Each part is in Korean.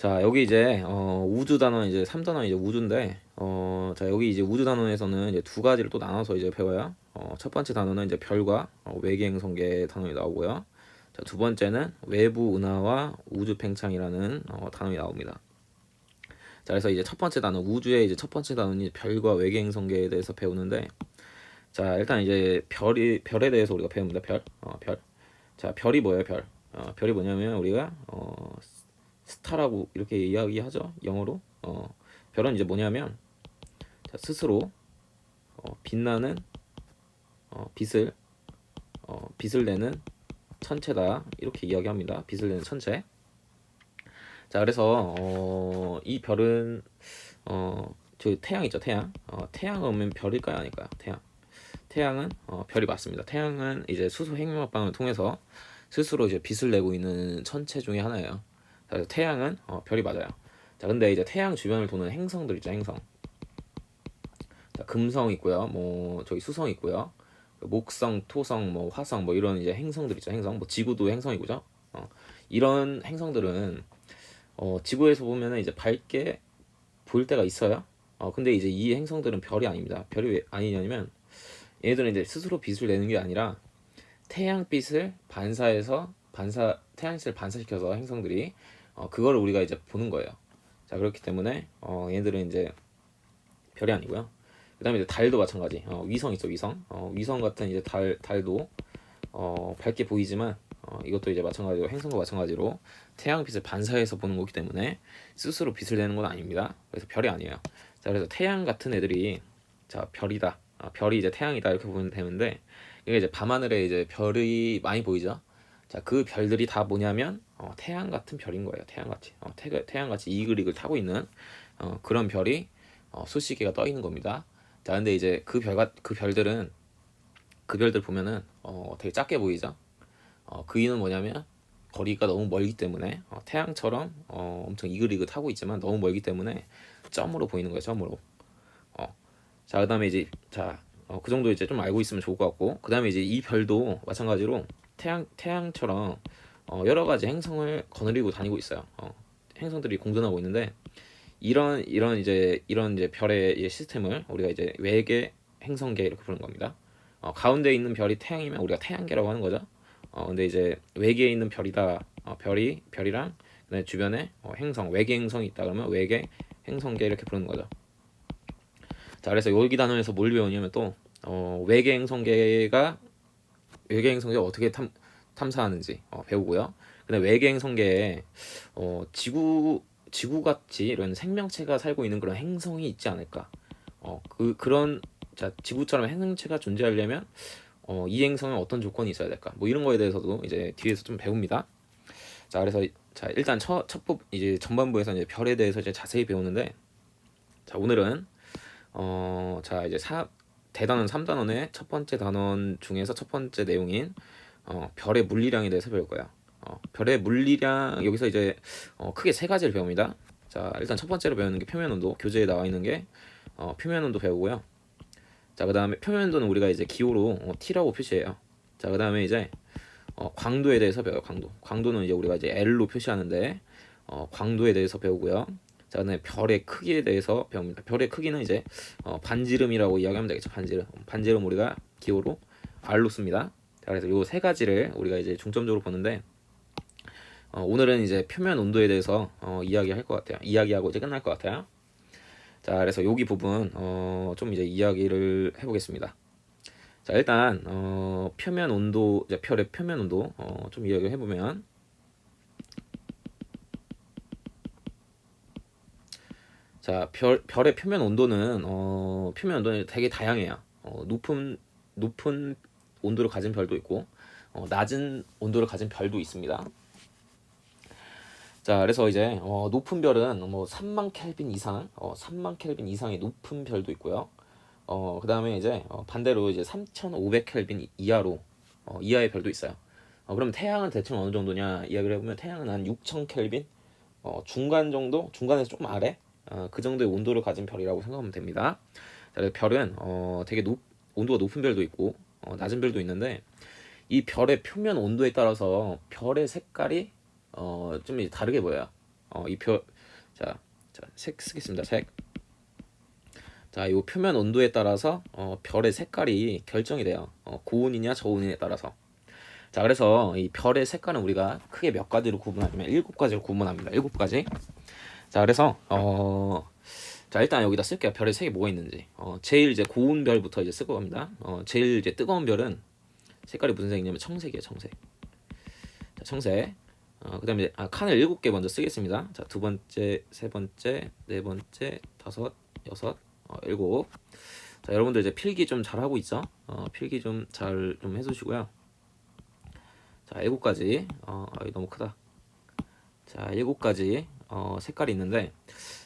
자, 여기 이제 우주 단원 이제 3단원 이제 우주인데 자, 여기 이제 우주 단원에서는 이제 두 가지를 또 나눠서 이제 배워요. 첫 번째 단원은 이제 별과 외계 행성계 단원이 나오고요. 자, 두 번째는 외부 은하와 우주 팽창이라는 단원이 나옵니다. 자, 그래서 이제 첫 번째 단원 우주의 이제 첫 번째 단원이 별과 외계 행성계에 대해서 배우는데, 자, 일단 이제 별에 대해서 우리가 배웁니다. 별. 자, 별이 뭐예요? 별이 뭐냐면 우리가 스타라고 이렇게 이야기하죠. 영어로. 별은 이제 뭐냐면, 자, 스스로 빛나는 빛을 빛을 내는 천체다, 이렇게 이야기합니다. 빛을 내는 천체. 자, 그래서 이 별은 저 태양 있죠. 태양은 별일까요, 아닐까요? 태양은 별이 맞습니다. 태양은 이제 수소 핵융합방을 통해서 스스로 이제 빛을 내고 있는 천체 중에 하나예요. 그래서 태양은 별이 맞아요. 자, 근데 이제 태양 주변을 도는 행성들 있죠. 행성. 자, 금성 있고요. 뭐 저기 수성 있고요. 목성, 토성, 뭐 화성, 뭐 이런 이제 행성들 있죠. 행성. 뭐 지구도 행성이고죠. 이런 행성들은 지구에서 보면은 이제 밝게 보일 때가 있어요. 근데 이제 이 행성들은 별이 아닙니다. 별이 왜 아니냐면, 얘네들은 이제 스스로 빛을 내는 게 아니라 태양빛을 태양빛을 반사시켜서 행성들이 그거를 우리가 이제 보는 거예요. 자, 그렇기 때문에 얘네들은 이제 별이 아니고요. 그다음에 이제 달도 마찬가지. 위성 있죠, 위성. 위성 같은 이제 달도 밝게 보이지만 이것도 이제 마찬가지로 행성과 마찬가지로 태양빛을 반사해서 보는 거기 때문에 스스로 빛을 내는 건 아닙니다. 그래서 별이 아니에요. 자, 그래서 태양 같은 애들이, 자, 별이다. 별이 이제 태양이다, 이렇게 보면 되는데, 이게 이제 밤하늘에 이제 별이 많이 보이죠. 자, 그 별들이 다 뭐냐면 태양 같은 별인 거예요. 태양같이 태양같이 이글이글 타고 있는 그런 별이 수십 개가 떠 있는 겁니다. 자, 근데 이제 그 별들 보면은 되게 작게 보이죠. 그 이유는 뭐냐면 거리가 너무 멀기 때문에, 태양처럼 엄청 이글이글하고 있지만 너무 멀기 때문에 점으로 보이는 거예요. 점으로. 자, 그다음에 이제, 그 정도 이제 좀 알고 있으면 좋을 것 같고, 그다음에 이제 이 별도 마찬가지로 태양처럼 여러 가지 행성을 거느리고 다니고 있어요. 행성들이 공존하고 있는데, 이런 이제 별의 이제 시스템을 우리가 이제 외계 행성계 이렇게 부르는 겁니다. 가운데 있는 별이 태양이면 우리가 태양계라고 하는 거죠. 근데 이제 외계에 있는 별이다. 별이랑 그다음에 주변에 외계 행성이 있다 그러면 외계 행성계 이렇게 부르는 거죠. 자, 그래서 여기 단원에서 뭘 배우냐면 또 외계 행성계가 어떻게 탐사하는지 배우고요. 근데 외계 행성계에 지구같이 이런 생명체가 살고 있는 그런 행성이 있지 않을까. 그런, 자, 지구처럼 행성체가 존재하려면 이 행성에 어떤 조건이 있어야 될까? 뭐 이런 거에 대해서도 이제 뒤에서 좀 배웁니다. 자, 그래서, 자, 일단 이제 전반부에서 이제 별에 대해서 이제 자세히 배우는데, 자, 오늘은 자, 이제 대단원 3단원의 첫 번째 단원 중에서 첫 번째 내용인 별의 물리량에 대해서 배울 거야. 별의 물리량, 여기서 이제 크게 세 가지를 배웁니다. 자, 일단 첫 번째로 배우는 게 표면 온도. 교재에 나와 있는 게 표면 온도 배우고요. 자, 그다음에 표면 온도는 우리가 이제 기호로 T라고 표시해요. 자, 그다음에 이제 광도에 대해서 배워요. 광도는 이제 우리가 이제 L로 표시하는데 광도에 대해서 배우고요. 자, 그다음에 별의 크기에 대해서 배웁니다. 별의 크기는 이제 반지름이라고 이야기하면 되겠죠. 반지름 우리가 기호로 R로 씁니다. 자, 그래서 요 세 가지를 우리가 이제 중점적으로 보는데, 오늘은 이제 표면 온도에 대해서 이야기할 것 같아요. 이야기하고 이제 끝날 것 같아요. 자, 그래서 여기 부분 좀 이제 이야기를 해보겠습니다. 자, 일단 표면 온도, 이제 별의 표면 온도 좀 이야기를 해보면, 자, 별의 표면 온도는 되게 다양해요. 높은 온도를 가진 별도 있고 낮은 온도를 가진 별도 있습니다. 자, 그래서 이제 높은 별은 뭐 3만 켈빈 이상의 높은 별도 있고요. 그다음에 이제 반대로 이제 3,500 켈빈 이하의 별도 있어요. 그럼 태양은 대충 어느 정도냐 이야기를 해보면, 태양은 한 6,000 켈빈, 중간에서 조금 아래, 그 정도의 온도를 가진 별이라고 생각하면 됩니다. 자, 그래서 별은 되게 온도가 높은 별도 있고 낮은 별도 있는데, 이 별의 표면 온도에 따라서 별의 색깔이 좀 이제 다르게 보여요. 색 쓰겠습니다. 색. 자, 이 표면 온도에 따라서 별의 색깔이 결정이 돼요. 고온이냐 저온이냐에 따라서. 자, 그래서 이 별의 색깔은 우리가 크게 몇 가지로 구분하냐면 7가지로 구분합니다. 7가지. 자, 그래서 자, 일단 여기다 쓸게요. 별의 색이 뭐가 있는지. 제일 이제 고운 별부터 이제 쓸 겁니다. 제일 이제 뜨거운 별은 색깔이 무슨 색이냐면 청색이에요. 청색. 자, 청색. 그다음에 칸을 7개 먼저 쓰겠습니다. 자, 두 번째, 세 번째, 네 번째, 다섯, 여섯, 일곱. 자, 여러분들 이제 필기 좀 잘 하고 있죠? 필기 좀 잘 좀 해주시고요. 자, 7가지. 너무 크다. 자, 7가지 색깔이 있는데,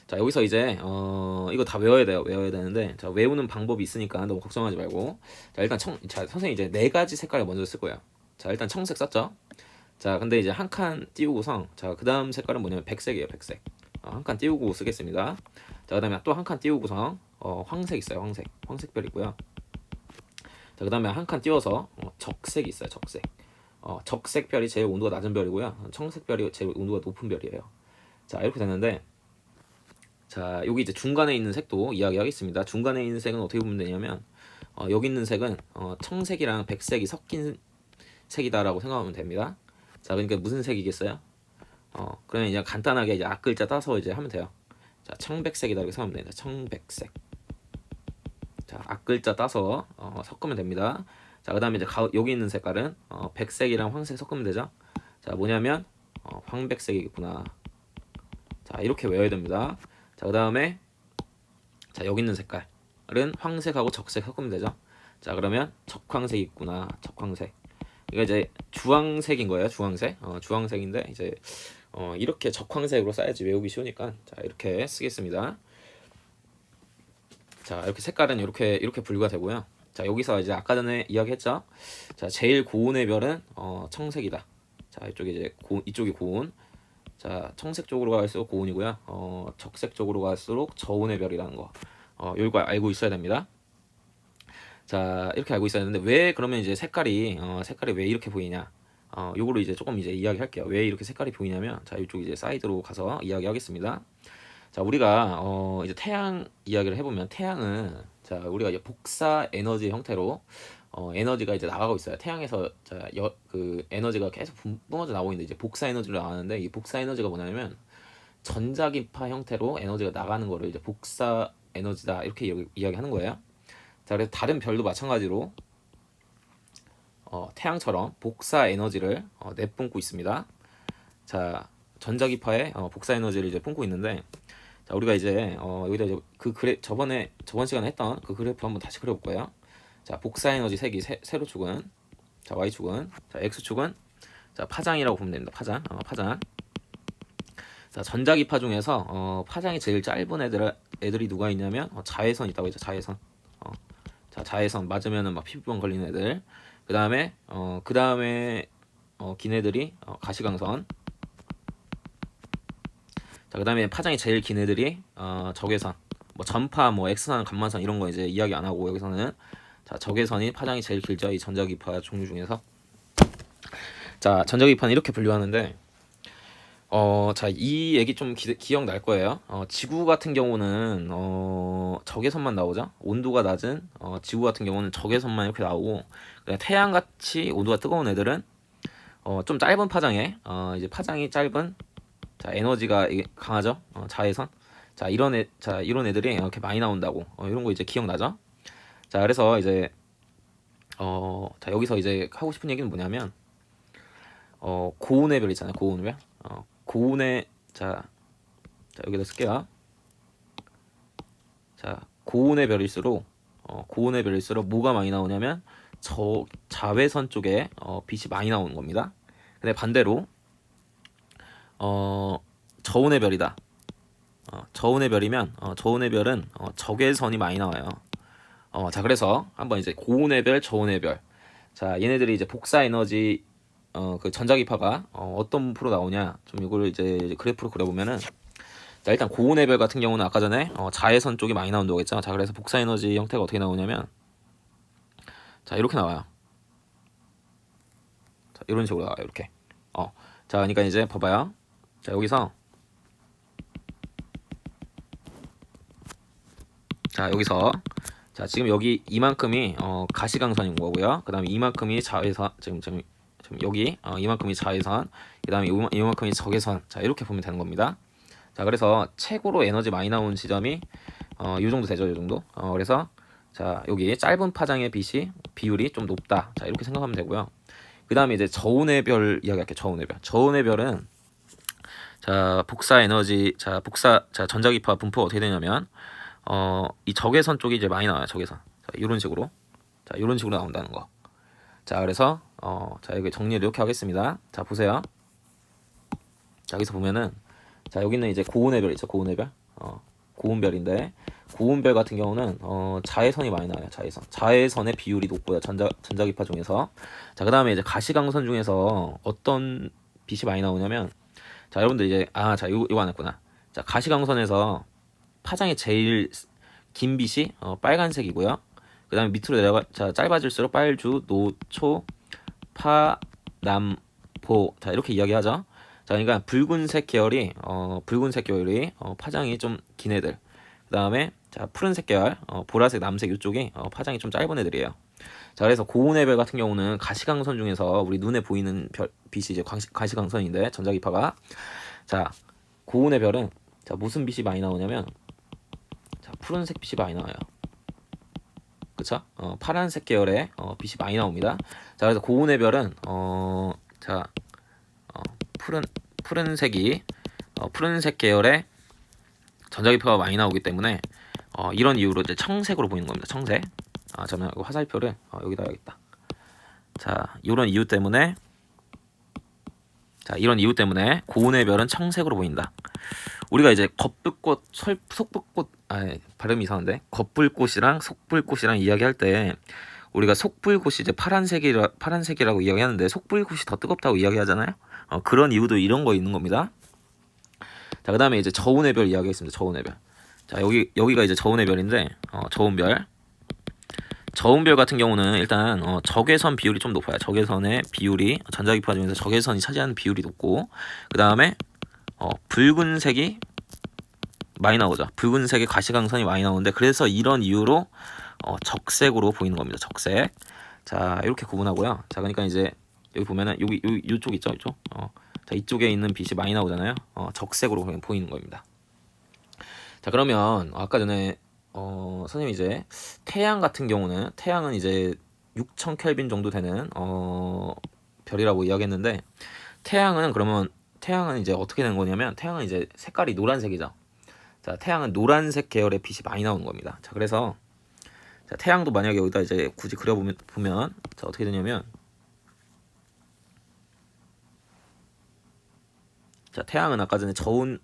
자, 여기서 이제 이거 다 외워야 돼요. 외워야 되는데, 자, 외우는 방법이 있으니까 너무 걱정하지 말고. 자, 일단 자, 선생님 이제 4가지 색깔을 먼저 쓸 거예요. 자, 일단 청색 썼죠? 자, 근데 이제 한 칸 띄우고서, 자, 그 다음 색깔은 뭐냐면 백색이에요. 백색. 한 칸 띄우고 쓰겠습니다. 자, 그 다음에 또 한 칸 띄우고서 황색 있어요. 황색. 황색별 있고요. 자, 그 다음에 한 칸 띄워서 적색 있어요. 적색. 적색별이 제일 온도가 낮은 별이고요. 청색별이 제일 온도가 높은 별이에요. 자, 이렇게 됐는데, 자, 여기 이제 중간에 있는 색도 이야기하겠습니다. 중간에 있는 색은 어떻게 보면 되냐면, 여기 있는 색은 청색이랑 백색이 섞인 색이다라고 생각하면 됩니다. 자, 그러니까 무슨 색이겠어요? 그러면 이제 간단하게 이제 앞글자 따서 이제 하면 돼요. 자, 청백색이다 이렇게 생각하면 됩니다. 청백색. 자, 앞글자 따서 섞으면 됩니다. 자, 그다음에 이제 여기 있는 색깔은 백색이랑 황색 섞으면 되죠. 자, 뭐냐면 황백색이구나. 자, 이렇게 외워야 됩니다. 자, 그다음에 자, 여기 있는 색깔은 황색하고 적색 섞으면 되죠. 자, 그러면 적황색이 있구나. 적황색. 이거 이제 주황색인 거예요. 주황색. 주황색인데 이제 이렇게 적황색으로 써야지 외우기 쉬우니까 자, 이렇게 쓰겠습니다. 자, 이렇게 색깔은 이렇게 분류가 되고요. 자, 여기서 이제 아까 전에 이야기했죠. 자, 제일 고온의 별은 청색이다. 자, 이쪽이 고온. 자, 청색 쪽으로 갈수록 고온이고요. 적색 쪽으로 갈수록 저온의 별이라는 거. 이거 알고 있어야 됩니다. 자, 이렇게 알고 있어야 되는데 왜 그러면 이제 색깔이 왜 이렇게 보이냐? 요거를 이제 조금 이제 이야기할게요. 왜 이렇게 색깔이 보이냐면, 자, 이쪽 이제 사이드로 가서 이야기하겠습니다. 자, 우리가 이제 태양 이야기를 해보면 태양은 자, 우리가 이제 복사 에너지 형태로 에너지가 이제 나가고 있어요. 태양에서 그 에너지가 계속 뿜어져 나오고 있는데 이제 복사 에너지로 나가는데 이 복사 에너지가 뭐냐면 전자기파 형태로 에너지가 나가는 거를 이제 복사 에너지다 이렇게 이야기하는 거예요. 자, 그래서 다른 별도 마찬가지로 태양처럼 복사 에너지를 내뿜고 있습니다. 자, 전자기파에 복사 에너지를 이제 뿜고 있는데, 자, 우리가 이제 여기다 이제 저번 시간에 했던 그 그래프 한번 다시 그려볼 거예요. 자, 복사 에너지 색이 세로축은 자, y축은 자, x축은 자, 파장이라고 보면 됩니다. 파장. 파장. 자, 전자기파 중에서 파장이 제일 짧은 애들이 누가 있냐면 자외선 있다고 했죠. 자외선. 자, 자외선 맞으면은 막 피부병 걸리는 애들. 그다음에 긴 애들이 가시광선. 자, 그다음에 파장이 제일 긴 애들이 적외선. 뭐 전파, 뭐 X선, 감마선 이런 거 이제 이야기 안 하고 여기서는 자, 적외선이 파장이 제일 길죠. 이 전자기파 종류 중에서. 자, 전자기파는 이렇게 분류하는데 자, 이 얘기 좀 기억날 거예요. 지구 같은 경우는 적외선만 나오죠. 온도가 낮은 지구 같은 경우는 적외선만 이렇게 나오고, 태양 같이 온도가 뜨거운 애들은 좀 짧은 파장에 이제 파장이 짧은 자, 에너지가 강하죠. 자외선. 자, 이런 애들이 이렇게 많이 나온다고. 이런 거 이제 기억나죠? 자, 그래서 이제 자, 여기서 이제 하고 싶은 얘기는 뭐냐면 고온의 별 있잖아요. 고온의 별. 고온의 자, 여기다 쓸게요. 자, 고온의 별일수록 뭐가 많이 나오냐면 자외선 쪽에 빛이 많이 나오는 겁니다. 근데 반대로 저온의 별이다. 저온의 별이면 저온의 별은 적외선이 많이 나와요. 자, 그래서 한번 이제 고온의 별, 저온의 별. 자, 얘네들이 이제 복사 에너지 그 전자기파가 어떤 프로 나오냐? 좀 이거를 이제 그래프로 그려보면은, 자, 일단 고온의 별 같은 경우는 아까 전에 자외선 쪽이 많이 나온다고 했죠. 자, 그래서 복사 에너지 형태가 어떻게 나오냐면, 자, 이렇게 나와요. 자, 이런 식으로 나와요. 이렇게. 자, 그러니까 이제 봐봐요. 자, 여기서 자 여기서 자 지금 여기 이만큼이 가시광선인 거고요. 그다음에 이만큼이 자외선 지금 여기 이만큼이 자외선, 그다음에 이만큼이 적외선. 자 이렇게 보면 되는 겁니다. 자 그래서 최고로 에너지 많이 나오는 지점이 이 정도 되죠, 이 정도. 그래서 자 여기 짧은 파장의 빛이 비율이 좀 높다. 자 이렇게 생각하면 되고요. 그다음에 이제 저온의 별 이야기할게요. 저온의 별은 자 복사 에너지 자 전자기파 분포가 어떻게 되냐면 이 적외선 쪽이 이제 많이 나와요. 적외선. 자 이런 식으로 나온다는 거. 자 그래서 자 여기 정리를 이렇게 하겠습니다. 자 보세요. 자 여기서 보면은 자 여기는 이제 고온의 별 있죠. 고온의 별. 고온별인데 고온별 같은 경우는 자외선이 많이 나와요. 자외선의 비율이 높고요. 전자기파 중에서. 자 그다음에 이제 가시광선 중에서 어떤 빛이 많이 나오냐면 자 여러분들 이제 자 이거 안 했구나. 자 가시광선에서 파장이 제일 긴 빛이 빨간색이고요. 그다음에 밑으로 내려가 자 짧아질수록 빨주, 노, 초, 파, 남, 보. 자 이렇게 이야기하죠. 자 그러니까 붉은색 계열이 파장이 좀 긴 애들. 그다음에 자 푸른색 계열 보라색, 남색 이쪽이 파장이 좀 짧은 애들이에요. 자 그래서 고온의 별 같은 경우는 가시광선 중에서 우리 눈에 보이는 빛이 이제 가시광선인데 전자기파가 자 고온의 별은 자 무슨 빛이 많이 나오냐면 자 푸른색 빛이 많이 나와요. 그쵸? 파란색 계열의 빛이 많이 나옵니다. 자 그래서 고온의 별은 푸른색 계열의 전자기파가 많이 나오기 때문에 이런 이유로 이제 청색으로 보이는 겁니다. 청색. 저는 화살표를 여기다 해야겠다. 자 이런 이유 때문에 고온의 별은 청색으로 보인다. 우리가 이제 겉불꽃, 속불꽃, 발음이 이상한데 겉불꽃이랑 속불꽃이랑 이야기할 때 우리가 속불꽃이 이제 파란색이라고 이야기하는데 속불꽃이 더 뜨겁다고 이야기하잖아요. 그런 이유도 이런 거 있는 겁니다. 자 그다음에 이제 저온의 별 이야기했습니다. 저온의 별. 자 여기가 이제 저온의 별인데 저온별 같은 경우는 일단 적외선 비율이 좀 높아요. 적외선의 비율이 전자기파 중에서 적외선이 차지하는 비율이 높고 그다음에 붉은색이 많이 나오죠. 붉은색의 가시광선이 많이 나오는데 그래서 이런 이유로 적색으로 보이는 겁니다. 적색. 자 이렇게 구분하고요. 자 그러니까 이제 여기 보면은 이쪽 있죠, 이쪽. 자 이쪽에 있는 빛이 많이 나오잖아요. 적색으로 그냥 보이는 겁니다. 자 그러면 아까 전에 선생님이 이제 태양 같은 경우는 태양은 이제 6000 켈빈 정도 되는 별이라고 이야기했는데 태양은 이제 어떻게 되는 거냐면 태양은 이제 색깔이 노란색이죠. 자 태양은 노란색 계열의 빛이 많이 나오는 겁니다. 자 그래서 자 태양도 만약에 여기다 이제 굳이 그려보면 자 어떻게 되냐면 자 태양은 아까 전에 조금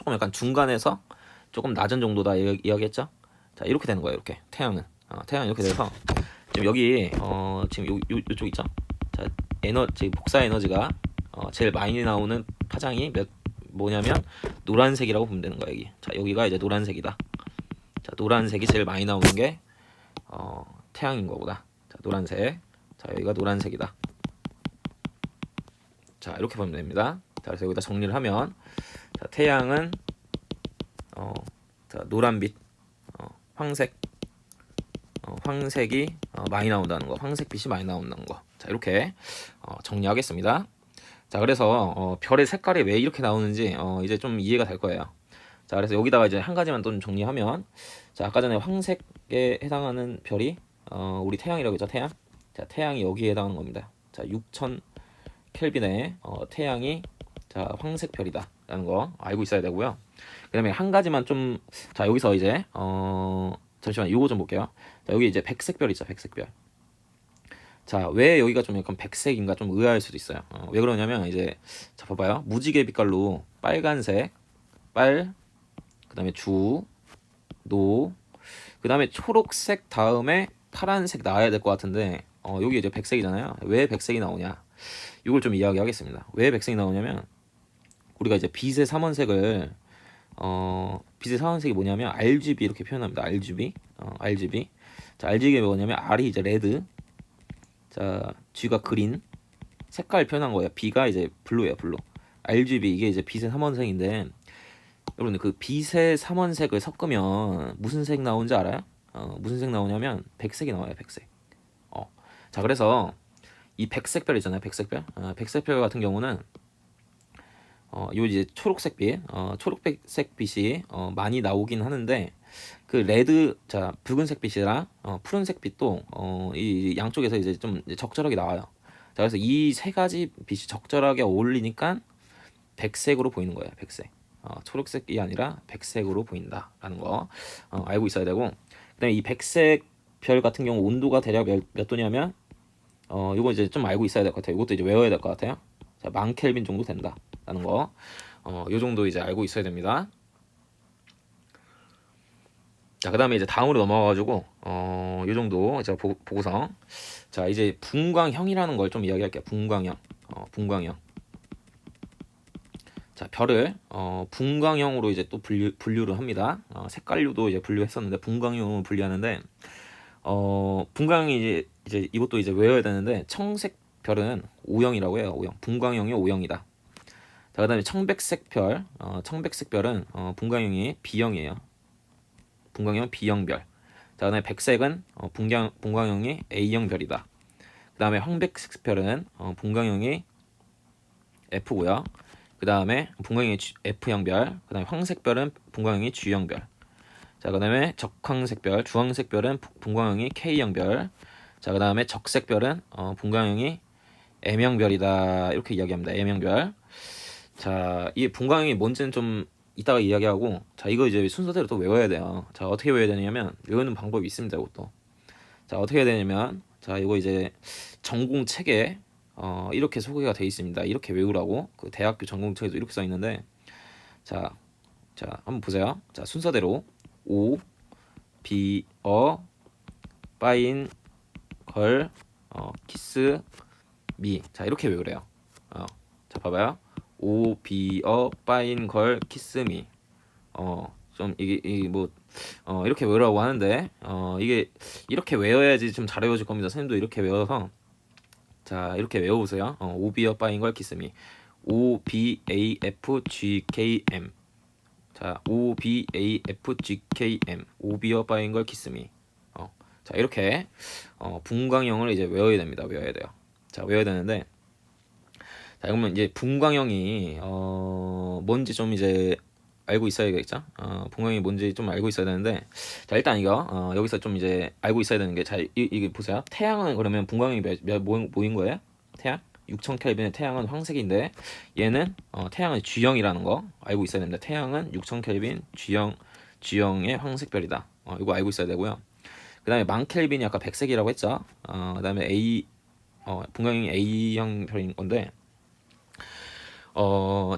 약간 중간에서 조금 낮은 정도다 이야기했죠. 자 이렇게 되는 거예요. 이렇게 태양은 이렇게 돼서 지금 여기 지금 요쪽 있죠. 자 복사 에너지가 제일 많이 나오는 파장이 뭐냐면 노란색이라고 보면 되는 거예요. 여기. 자 여기가 이제 노란색이다. 자 노란색이 제일 많이 나오는 게 태양인 거구나. 자 노란색. 자 여기가 노란색이다. 자 이렇게 보면 됩니다. 자 그래서 여기다 정리를 하면 자 태양은 자 노란빛 황색이 많이 나온다는 거, 황색빛이 많이 나온다는 거. 자 이렇게 정리하겠습니다. 자 그래서 별의 색깔이 왜 이렇게 나오는지 이제 좀 이해가 될 거예요. 자 그래서 여기다가 이제 한 가지만 또 좀 정리하면 자 아까 전에 황색에 해당하는 별이 우리 태양이라고 했죠. 태양. 자 태양이 여기에 해당하는 겁니다. 자 6000 켈빈의 태양이 자 황색 별이다 라는 거 알고 있어야 되고요. 그 다음에 한 가지만 좀 자 여기서 이제 잠시만 이거 좀 볼게요. 자 여기 이제 백색별 있죠. 백색별. 자 왜 여기가 좀 약간 백색인가 좀 의아할 수도 있어요. 왜 그러냐면 이제 자 봐봐요. 무지개 빛깔로 빨간색 그 다음에 노, 그 다음에 초록색 다음에 파란색 나와야 될 것 같은데 여기 이제 백색이잖아요. 왜 백색이 나오냐 이걸 좀 이야기하겠습니다. 왜 백색이 나오냐면 우리가 이제 빛의 삼원색이 뭐냐면 RGB 이렇게 표현합니다. RGB. 자, RGB가 뭐냐면 R이 이제 레드, 자, G가 그린, 색깔 표현한 거예요. B가 이제 블루예요, 블루. RGB 이게 이제 빛의 삼원색인데 여러분들 그 빛의 삼원색을 섞으면 무슨 색 나오는지 알아요? 무슨 색 나오냐면 백색이 나와요. 백색. 자, 그래서 이 백색별 있잖아요. 백색별. 백색별 같은 경우는 요 이제 초록색 빛, 초록색 빛이 많이 나오긴 하는데 그 레드, 자 붉은색 빛이랑 푸른색 빛도 이 양쪽에서 이제 좀 적절하게 나와요. 자, 그래서 이 세 가지 빛이 적절하게 어울리니까 백색으로 보이는 거예요. 백색. 초록색이 아니라 백색으로 보인다라는 거 알고 있어야 되고, 그다음에 이 백색 별 같은 경우 온도가 대략 몇 도냐면 이거 이제 좀 알고 있어야 될 것 같아요. 이것도 이제 외워야 될 것 같아요. 자, 10,000켈빈 정도 된다라는 거. 요 정도 이제 알고 있어야 됩니다. 자, 그다음에 이제 다음으로 넘어가가지고 요 정도 이제 보고서. 자, 이제 분광형이라는 걸 좀 이야기할게요. 분광형. 분광형. 자, 별을 분광형으로 이제 또 분류를 합니다. 색깔류도 이제 분류했었는데 분광형으로 분류하는데 분광형이 이제 이것도 이제 외워야 되는데 청색 별은 O형이라고 해요. O형. 분광형이 O형이다. 자, 그다음에 청백색 별, 청백색 별은 분광형이 B형이에요. 분광형 B형별. 자, 그다음에 백색은 분광형이 A형 별이다. 그다음에 황백색 별은 분광형이 F고요. 그다음에 분광형이 F형 별. 그다음에 황색별은 분광형이 G형 별. 자, 그다음에 적황색별, 주황색별은 분광형이 K형 별. 자, 그다음에 적색별은 분광형이 M형 별이다. 이렇게 이야기합니다. M형 별. 자, 이 분광형이 뭔지는 좀 이따가 이야기하고, 자, 이거 이제 순서대로 또 외워야 돼요. 자, 어떻게 외워야 되냐면 외우는 방법이 있습니다. 이것도. 자, 어떻게 해야 되냐면, 자, 이거 이제 전공 책에 이렇게 소개가 돼 있습니다. 이렇게 외우라고. 그 대학교 전공 책에도 이렇게 써 있는데, 자, 한번 보세요. 자, 순서대로 O, B, 빠인, 걸, 키스, 미. 자, 이렇게 외우래요. 자, 봐봐요. O, B, 빠인, 걸, 키스, 미. 좀 이게 뭐 이렇게 외우라고 하는데 이게 이렇게 외워야지 좀 잘 외워질 겁니다. 선생님도 이렇게 외워서, 자, 이렇게 외워보세요. O, B, 빠인, 걸, 키스, 미. O, B, A, F, G, K, M. 자, O, B, A, F, G, K, M. O, B, 빠인, 걸, 키스, 미. 자, 이렇게 분광형을 이제 외워야 됩니다. 외워야 돼요. 자, 외워야 되는데, 자, 그러면 이제 분광형이 뭔지 좀 이제 알고 있어야겠죠. 분광형이 뭔지 좀 알고 있어야 되는데, 자, 일단 이거 여기서 좀 이제 알고 있어야 되는 게, 자, 이게 보세요. 태양은 그러면 분광형이 뭐인 거예요? 태양? 6000켈빈의 태양은 황색인데, 얘는 태양은 G형이라는 거 알고 있어야 됩니다. 태양은 6000켈빈 G형의 황색별이다. 이거 알고 있어야 되고요. 그 다음에 10,000켈빈이 아까 백색이라고 했죠. 그 다음에 분광형이 A형 별인 건데,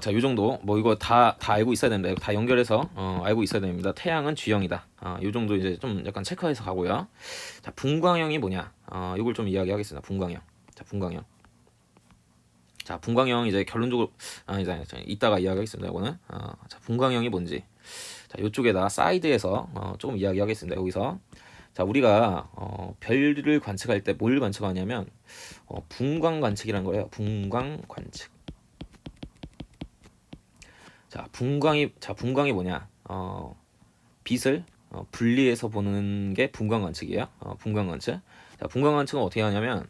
자, 요 정도 뭐 이거 다 알고 있어야 됩니다. 다 연결해서 알고 있어야 됩니다. 태양은 G형이다. 요 정도 이제 좀 약간 체크해서 가고요. 자, 분광형이 뭐냐? 이걸 좀 이야기하겠습니다. 분광형. 자, 분광형. 자, 분광형 이제 결론적으로 이제 이따가 이야기하겠습니다. 이거는 자, 분광형이 뭔지. 자, 요쪽에다 사이드에서 조금 이야기하겠습니다. 여기서. 자, 우리가 별을 관측할 때 뭘 관측하냐면 분광 관측이라는 거예요. 분광 관측. 자, 분광이 뭐냐? 빛을 분리해서 보는 게 분광 관측이에요. 분광 관측. 자, 분광 관측은 어떻게 하냐면,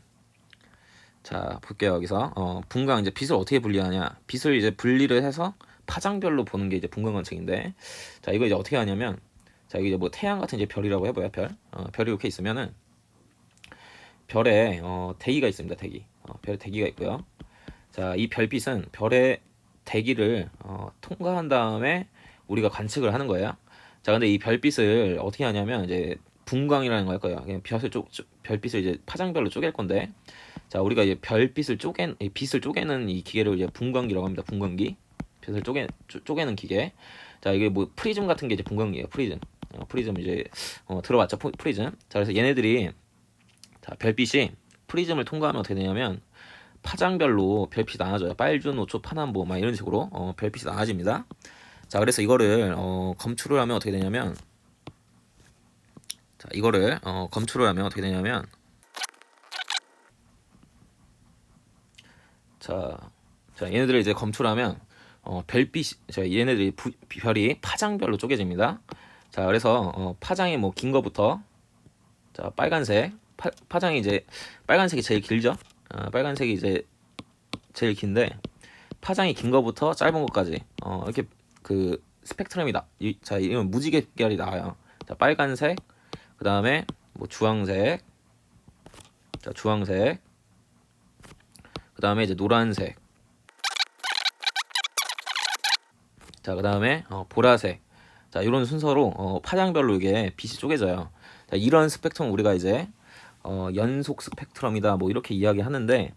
자, 볼게요. 여기서 분광 이제 빛을 어떻게 분리하냐? 빛을 이제 분리를 해서 파장별로 보는 게 이제 분광 관측인데, 자, 이거 이제 어떻게 하냐면, 자, 이게 이제 뭐 태양 같은 이제 별이라고 해봐요. 별이 이렇게 있으면은 별에 대기가 있습니다. 대기. 별에 대기가 있고요. 자, 이 별빛은 별의 대기를 통과한 다음에 우리가 관측을 하는 거예요. 자, 근데 이 별빛을 어떻게 하냐면 이제 분광이라는 거 할 거예요. 그냥 별빛을 이제 파장별로 쪼갤 건데, 자, 우리가 이제 빛을 쪼개는 이 기계를 이제 분광기라고 합니다. 분광기. 빛을 쪼개는 기계. 자, 이게 뭐 프리즘 같은 게 이제 분광기예요. 프리즘 이제 들어봤죠? 프리즘. 자, 그래서 얘네들이, 자, 별빛이 프리즘을 통과하면 어떻게 되냐면 파장별로 별빛이 나눠져요. 빨주, 노초, 파남보 막 이런 식으로 별빛이 나눠집니다. 자, 그래서 이거를 검출을 하면 어떻게 되냐면, 자, 이거를 검출을 하면 어떻게 되냐면, 자, 얘네들을 이제 검출하면 별빛 얘네들이 별이 파장별로 쪼개집니다. 자, 그래서 파장이 뭐 긴 거부터 자, 빨간색 파장이 이제 빨간색이 제일 길죠. 빨간색이 이제 제일 긴데 파장이 긴 거부터 짧은 것까지 이렇게 그 스펙트럼이 자, 이건 무지개 계열이 나와요. 자, 빨간색, 그 다음에 뭐 주황색, 자, 주황색, 그 다음에 이제 노란색, 자, 그 다음에 보라색. 자, 이런 순서로 파장별로 이게 빛이 쪼개져요. 자, 이런 스펙트럼 우리가 이제 연속 스펙트럼이다 뭐 이렇게 이야기하는데,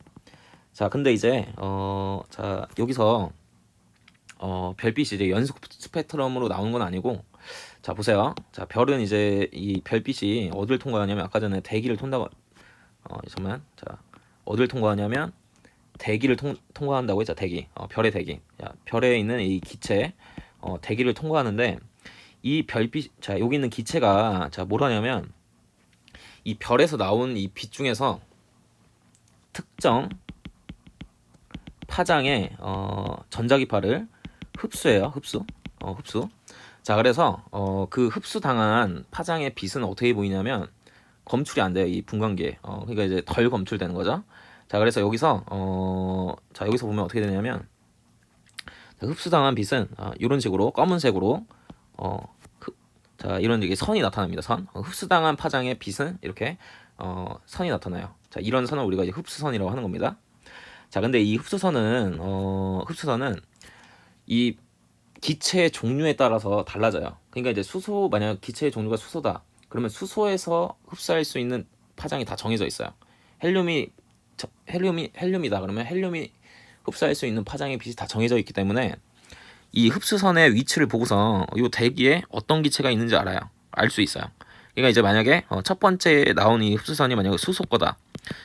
자, 근데 이제 자, 여기서 별빛이 이제 연속 스펙트럼으로 나오는 건 아니고, 자, 보세요. 자, 별은 이제 이 별빛이 어디를 통과하냐면 아까 전에 대기를 잠깐만. 자, 어디를 통과하냐면 대기를 통과한다고 했죠. 대기. 별의 대기. 자, 별에 있는 이 기체 대기를 통과하는데 이 별빛, 자, 여기 있는 기체가 자, 뭘 하냐면 이 별에서 나온 이 빛 중에서 특정 파장의 전자기파를 흡수해요. 흡수. 자, 그래서 그 흡수당한 파장의 빛은 어떻게 보이냐면 검출이 안 돼요. 이 분광기에. 그러니까 이제 덜 검출되는 거죠. 자, 그래서 여기서 자, 여기서 보면 어떻게 되냐면 흡수당한 빛은 이런 식으로 검은색으로 자, 이런 이게 선이 나타납니다. 선. 흡수당한 파장의 빛은 이렇게 선이 나타나요. 자, 이런 선을 우리가 이제 흡수선이라고 하는 겁니다. 자, 근데 이 흡수선은 이 기체의 종류에 따라서 달라져요. 그러니까 이제 만약 기체의 종류가 수소다. 그러면 수소에서 흡수할 수 있는 파장이 다 정해져 있어요. 헬륨이다. 그러면 헬륨이 흡수할 수 있는 파장의 빛이 다 정해져 있기 때문에 이 흡수선의 위치를 보고서 이 대기에 어떤 기체가 있는지 알 수 있어요. 그러니까 이제 만약에 첫 번째 나온 이 흡수선이 만약에 수소 거다.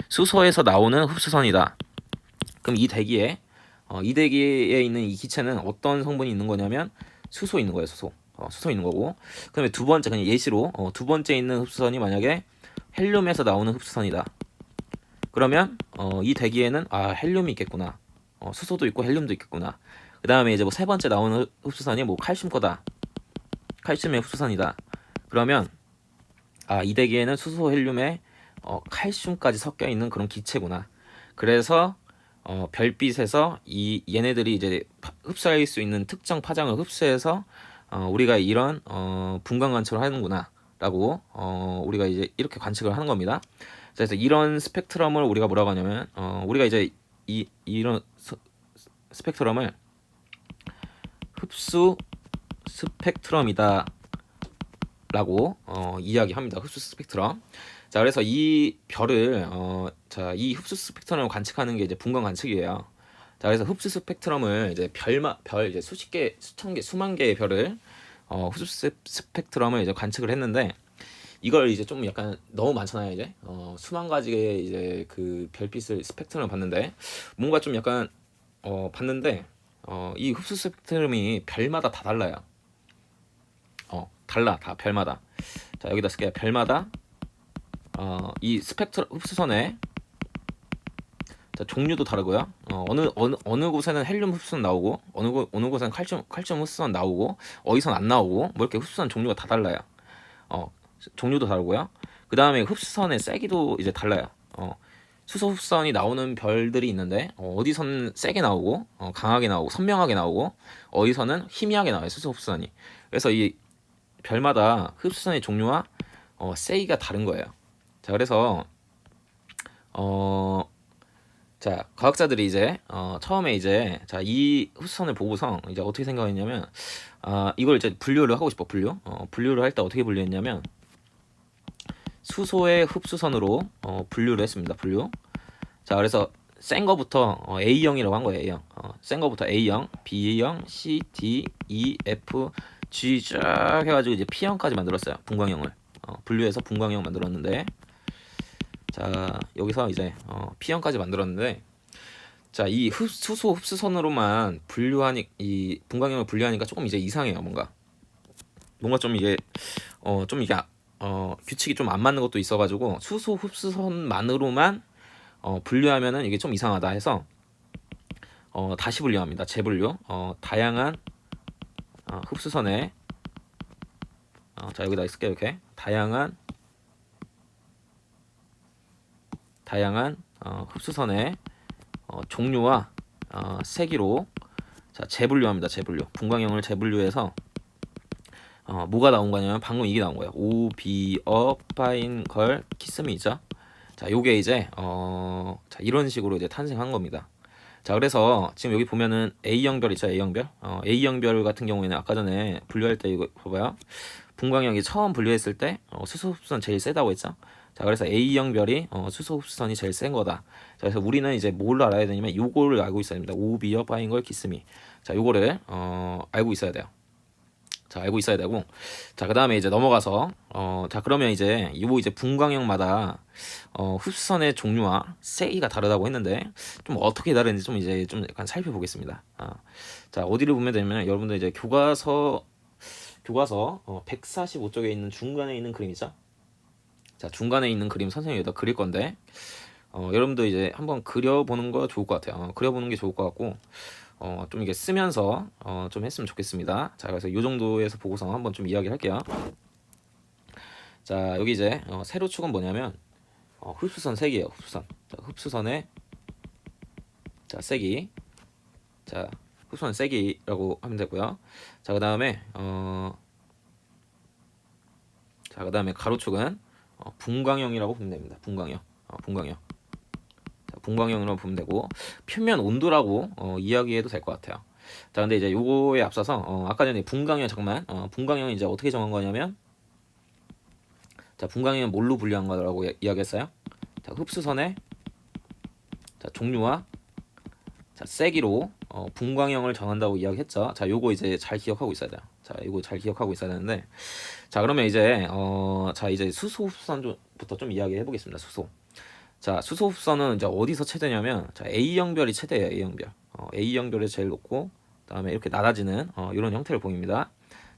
수소에서 나오는 흡수선이다. 그럼 이 대기에 있는 이 기체는 어떤 성분이 있는 거냐면 수소 있는 거예요. 수소 있는 거고. 그다음에 두 번째, 그냥 예시로 두 번째 있는 흡수선이 만약에 헬륨에서 나오는 흡수선이다. 그러면 이 대기에는 헬륨이 있겠구나. 수소도 있고 헬륨도 있겠구나. 그 다음에 이제 뭐 세 번째 나오는 흡수선이 뭐 칼슘 거다. 칼슘의 흡수선이다. 그러면 이 대기에는 수소, 헬륨에 칼슘까지 섞여 있는 그런 기체구나. 그래서 별빛에서 얘네들이 이제 흡수할 수 있는 특정 파장을 흡수해서 우리가 이런 분광 관측을 하는구나라고 우리가 이제 이렇게 관측을 하는 겁니다. 그래서 이런 스펙트럼을 우리가 뭐라고 하냐면 우리가 이제 이런 스펙트럼을 흡수 스펙트럼이다 라고 이야기합니다. 흡수 스펙트럼. 자, 그래서 이 별을 자, 이 흡수 스펙트럼을 관측하는 게 이제 분광 관측이에요. 자, 그래서 흡수 스펙트럼을 이제 별 이제 수십 개, 수천 개, 수만 개의 별을 흡수 스펙트럼을 이제 관측을 했는데 이걸 이제 좀 약간 너무 많잖아요. 이제 수만 가지의 이제 그 별빛을 스펙트럼을 봤는데 뭔가 좀 약간 봤는데 이 흡수 스펙트럼이 별마다 다 달라요. 달라, 다 별마다. 자, 여기다 쓸게요. 별마다 이 흡수선의 자, 종류도 다르고요. 어느 곳에는 헬륨 흡수선 나오고 어느 곳에는 칼슘 흡수선 나오고 어디선 안 나오고 뭐 이렇게 흡수선 종류가 다 달라요. 종류도 다르고요. 그 다음에 흡수선의 세기도 이제 달라요. 수소 흡수선이 나오는 별들이 있는데 어디서는 세게 나오고 강하게 나오고 선명하게 나오고 어디서는 희미하게 나와요. 수소 흡수선이. 그래서 이 별마다 흡수선의 종류와 세기가 다른 거예요. 자, 그래서 자, 과학자들이 이제 처음에 이제 자, 이 흡수선을 보고서 이제 어떻게 생각했냐면 이걸 이제 분류를 하고 싶어. 분류를 할 때 어떻게 분류했냐면 수소의 흡수선으로 분류를 했습니다. 자, 그래서 센 거부터 A형이라고 한 거예요. A형. 센 거부터 A형, B형, C, D, E, F, G 쫙 해가지고 이제 P형까지 만들었어요. 분광형을 분류해서 분광형 만들었는데, 자, 여기서 이제 P형까지 만들었는데, 자, 이 수소 흡수선으로만 이 분광형을 분류하니까 조금 이제 이상해요. 뭔가 좀 이게 좀 이게 규칙이 좀 안 맞는 것도 있어가지고 수소 흡수선만으로만 분류하면은 이게 좀 이상하다 해서 다시 분류합니다. 재분류. 다양한 흡수선의 자 여기다 쓸게요. 이렇게 다양한 흡수선의 종류와 세기로 자 재분류합니다. 재분류. 분광형을 재분류해서 뭐가 나온 거냐면 방금 이게 나온 거예요. 오비어 파인 걸 키스미죠. 자 요게 이제 자 이런 식으로 이제 탄생한 겁니다. 자 그래서 지금 여기 보면은 A형별 있죠. A형별. A형별 같은 경우에는 아까 전에 분류할 때 이거 봐봐요. 분광형이 처음 분류했을 때 수소 흡수선 제일 세다고 했죠. 자 그래서 A형별이 수소 흡수선이 제일 센 거다. 자, 그래서 우리는 이제 뭘 알아야 되냐면 요거를 알고 있어야 됩니다. 오비어 파인 걸 키스미. 자 요거를 알고 있어야 돼요. 자 알고 있어야 되고 자 그다음에 이제 넘어가서 자 그러면 이제 이제 분광형마다 흡수선의 종류와 세기가 다르다고 했는데 좀 어떻게 다른지 좀 이제 좀 약간 살펴보겠습니다. 자 어디를 보면 되냐면 여러분들 이제 교과서 145쪽에 있는 중간에 있는 그림이죠. 자 중간에 있는 그림 선생님이 여기다 그릴 건데 여러분들 이제 한번 그려보는 거 좋을 것 같아요. 그려보는 게 좋을 것 같고 좀 이게 쓰면서 좀 했으면 좋겠습니다. 자 그래서 이 정도에서 보고서 한번 좀 이야기를 할게요. 자 여기 이제 세로 축은 뭐냐면 흡수선 세기예요. 흡수선. 자, 흡수선의 자 세기. 자 흡수선 세기라고 하면 되고요. 자 그다음에 자 그다음에 가로축은 분광형이라고 보면 됩니다. 분광형. 분광형. 분광형으로 보면 되고 표면 온도라고 이야기해도 될 것 같아요. 자 근데 이제 요거에 앞서서 아까 전에 분광형 잠깐만 분광형 이제 어떻게 정한 거냐면 자 분광형은 뭘로 분류한 거라고 이야기했어요? 자 흡수선의 자 종류와 자 세기로 분광형을 정한다고 이야기했죠. 자 요거 이제 잘 기억하고 있어야 돼요. 자 이거 잘 기억하고 있어야 되는데 자 그러면 이제 자 이제 수소 흡수선부터 좀 이야기해 보겠습니다. 수소. 자 수소 흡수선은 이제 어디서 최대냐면 자 A형별이 최대예요. A형별. A형별이 제일 높고 그다음에 이렇게 낮아지는 이런 형태를 보입니다.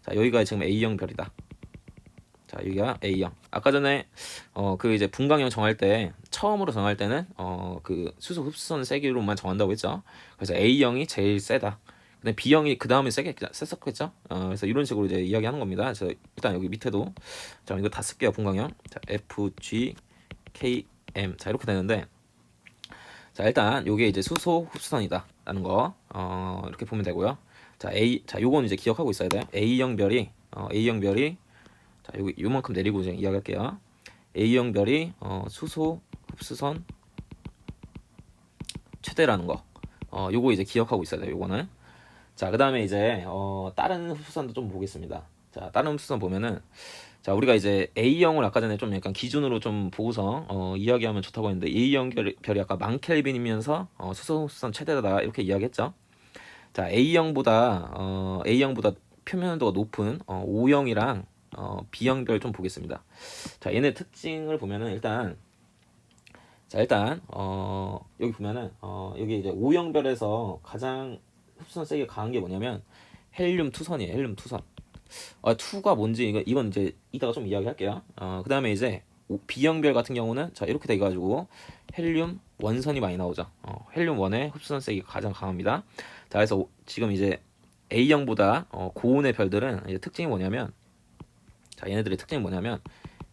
자 여기가 지금 A형별이다. 자 여기가 A형. 아까 전에 그 이제 분광형 정할 때 처음으로 정할 때는 그 수소 흡수선 세기로만 정한다고 했죠. 그래서 A형이 제일 세다. 근데 B형이 그 다음에 셌었겠죠. 그래서 이런 식으로 이제 이야기하는 겁니다. 그래서 일단 여기 밑에도 자 이거 다 쓸게요. 분광형. 자 F, G, K, M. 자 이렇게 되는데 자 일단 요게 이제 수소 흡수선이다라는 거 이렇게 보면 되고요. 자 자 요건 이제 기억하고 있어야 돼요. A형별이 자 여기 요만큼 내리고 이제 이야기할게요. A형별이 수소 흡수선 최대라는 거. 요거 이제 기억하고 있어야 돼요. 요거는. 자 그다음에 이제 다른 흡수선도 좀 보겠습니다. 자 다른 흡수선 보면은 자 우리가 이제 A형을 아까 전에 좀 약간 기준으로 좀 보고서 이야기하면 좋다고 했는데 A형 별이 아까 1000켈빈이면서 수소 흡수선 최대다 이렇게 이야기했죠. 자 A형보다 표면 온도가 높은 O형이랑 B형별 좀 보겠습니다. 자 얘네 특징을 보면은 일단 여기 보면은 여기 이제 O형별에서 가장 흡수선 세게 강한 게 뭐냐면 헬륨 투선이에요. 헬륨 투선. 투가 뭔지 이건 이제 이따가 좀 이야기할게요. 그 다음에 이제 B형별 같은 경우는 자 이렇게 돼가지고 헬륨 원선이 많이 나오죠. 헬륨 원의 흡수선 세기가 가장 강합니다. 자 그래서 지금 이제 A형보다 고온의 별들은 이제 특징이 뭐냐면 자 얘네들의 특징이 뭐냐면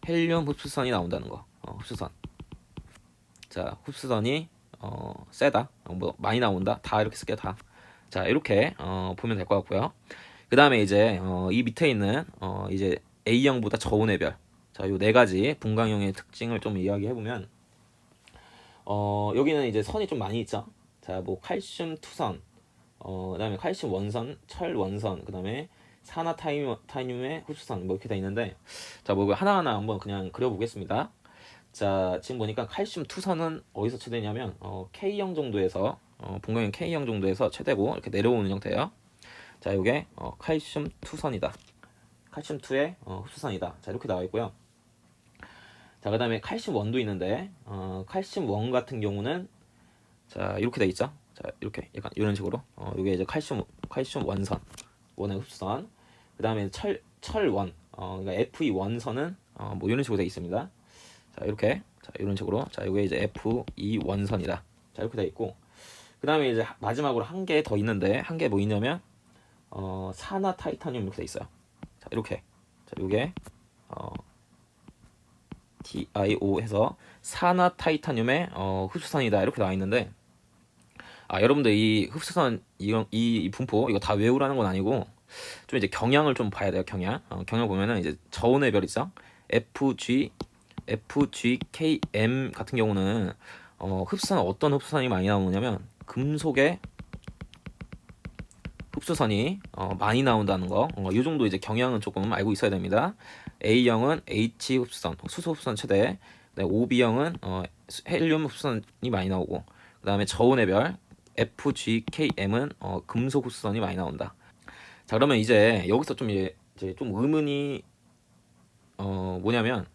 헬륨 흡수선이 나온다는 거. 흡수선. 자 흡수선이 세다. 뭐 많이 나온다. 다 이렇게 쓸게요. 다. 자 이렇게 보면 될 것 같고요. 그 다음에 이제 이 밑에 있는 이제 A형보다 저온의 별. 자, 요 네 가지 분광형의 특징을 좀 이야기해 보면 여기는 이제 선이 좀 많이 있죠. 자, 뭐 칼슘 투선, 그다음에 칼슘 원선, 철 원선, 그다음에 산화타이뮴의 흡수선 뭐 이렇게 돼 있는데 자, 뭐 하나하나 한번 그냥 그려 보겠습니다. 자, 지금 보니까 칼슘 투선은 어디서 최대냐면 K형 정도에서 분광형 K형 정도에서 최대고 이렇게 내려오는 형태예요. 자, 이게 칼슘 투선이다. 칼슘 2의 흡수선이다. 자, 이렇게 나와 있고요. 자, 그다음에 칼슘 원도 있는데 칼슘 원 같은 경우는 자, 이렇게 돼 있죠. 자, 이렇게 약간 이런 식으로 이게 이제 칼슘 원선, 원의 흡수선. 그다음에 철원, 그러니까 Fe 원선은 뭐 이런 식으로 돼 있습니다. 자, 이렇게 자, 이런 식으로 자, 이게 이제 Fe 원선이다. 자, 이렇게 돼 있고 그다음에 이제 마지막으로 한 개 더 있는데 한 개 뭐 있냐면 산화 타이타늄 이렇게 돼 있어요. 자, 이렇게. 자, 요게 TiO 해서 산화 타이타늄의 흡수선이다 이렇게 나와 있는데 여러분들 이 흡수선 이 분포 이거 다 외우라는 건 아니고 좀 이제 경향을 좀 봐야 돼요. 경향 보면은 이제 저온의 별 있죠. FGKM 같은 경우는 흡수선 어떤 흡수선이 많이 나오냐면 금속의 흡수선이 많이 나온다는 거. 이 정도 이제 경향은 조금 알고 있어야 됩니다. A형은 H 흡수선, 수소 흡수선 최대. OB형은 헬륨 흡수선이 많이 나오고. 그다음에 저온의 별 FGKM은 금속 흡수선이 많이 나온다. 자, 그러면 이제 여기서 좀 이제 좀 의문이 뭐냐면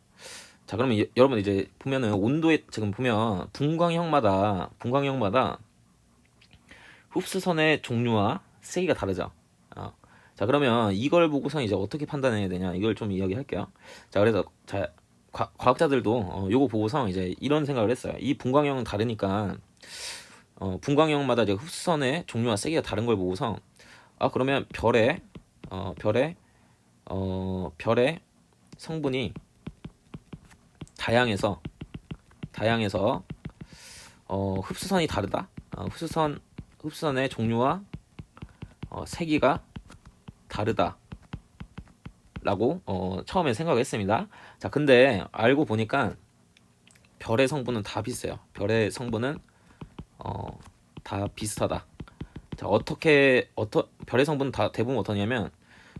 자, 그러면 여러분 이제 보면은 온도에 지금 보면 분광형마다 흡수선의 종류와 세기가 다르죠. 자, 그러면 이걸 보고서 이제 어떻게 판단해야 되냐 이걸 좀 이야기할게요. 자, 그래서 과학자들도 요거 보고서 이제 이런 생각을 했어요. 이 분광형은 다르니까 분광형마다 이제 흡수선의 종류와 세기가 다른 걸 보고서 그러면 별의 성분이 다양해서 흡수선이 다르다. 흡수선의 종류와 세기가 다르다라고 처음에 생각했습니다. 자, 근데 알고 보니까 별의 성분은 다 비슷해요. 별의 성분은 다 비슷하다. 자, 별의 성분은 다 대부분 어떠냐면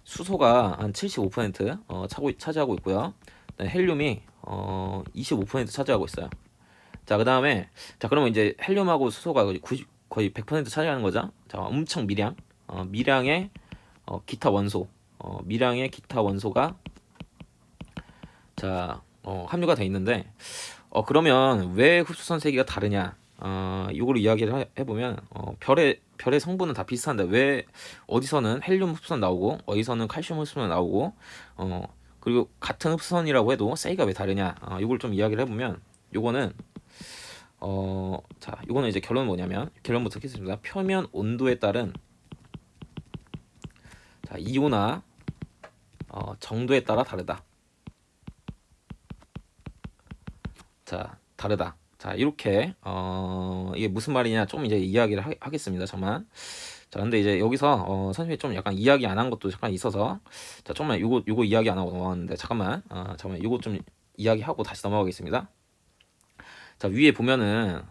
수소가 한 75% 차지하고 있고요. 헬륨이 25% 차지하고 있어요. 자, 그다음에 그러면 이제 헬륨하고 수소가 거의 100% 차지하는 거죠. 자, 엄청 미량의 기타 원소가 함유가 돼 있는데 그러면 왜 흡수선 세기가 다르냐? 이거를 이야기를 해보면 별의 성분은 다 비슷한데 왜 어디서는 헬륨 흡수선 나오고 어디서는 칼슘 흡수선 나오고 그리고 같은 흡수선이라고 해도 세기가 왜 다르냐? 이걸 좀 이야기를 해보면 요거는 요거는 이제 결론은 뭐냐면 결론부터 듣겠습니다. 표면 온도에 따른 이온화 정도에 따라 다르다. 다르다. 자, 이렇게 이게 무슨 말이냐 좀 이제 이야기를 하겠습니다. 잠깐만. 자, 근데 이제 여기서 선생님이 좀 약간 이야기 안 한 것도 잠깐 있어서 조금만 요거 이야기 안 하고 넘어갔는데 잠깐만 요거 좀 이야기하고 다시 넘어가겠습니다. 자, 위에 보면은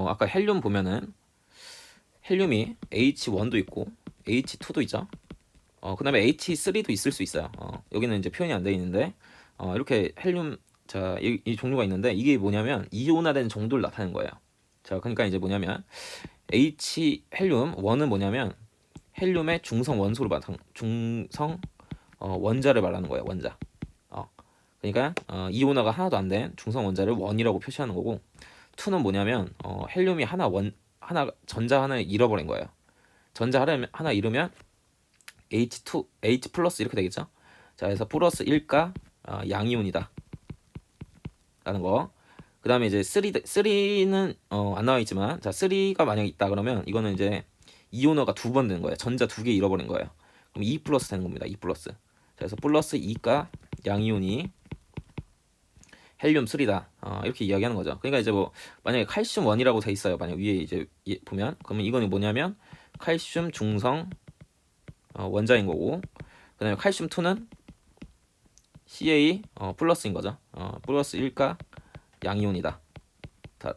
아까 헬륨 보면은 헬륨이 H1도 있고 H2도 있죠. 그 다음에 H3도 있을 수 있어요. 여기는 이제 표현이 안 되어 있는데 이렇게 헬륨 이 종류가 있는데 이게 뭐냐면 이온화된 정도를 나타내는 거예요. 자, 그러니까 이제 뭐냐면 헬륨 1은 뭐냐면 헬륨의 중성 원자를 말하는 거예요. 원자. 그러니까 이온화가 하나도 안 된 중성 원자를 1이라고 표시하는 거고 2는 뭐냐면 헬륨이 하나 전자 하나 잃어버린 거예요. 전자 하나 잃으면 H2, H 플러스 이렇게 되겠죠. 자, 그래서 플러스 1가 양이온이다 라는 거. 그 다음에 이제 3는 안 나와 있지만 3가 만약에 있다 그러면 이거는 이제 이온화가 2번 되는 거예요. 전자 2개 잃어버린 거예요. 그럼 2 플러스 되는 겁니다. 2 플러스. 자, 그래서 플러스 2가 양이온이 헬륨 3다. 이렇게 이야기하는 거죠. 그러니까 이제 뭐 만약에 칼슘 1이라고 돼 있어요. 만약 위에 이제 보면 그러면 이거는 뭐냐면 칼슘 중성 원자인 거고, 그다음에 칼슘 2는 Ca 플러스인 거죠. 플러스 1가 양이온이다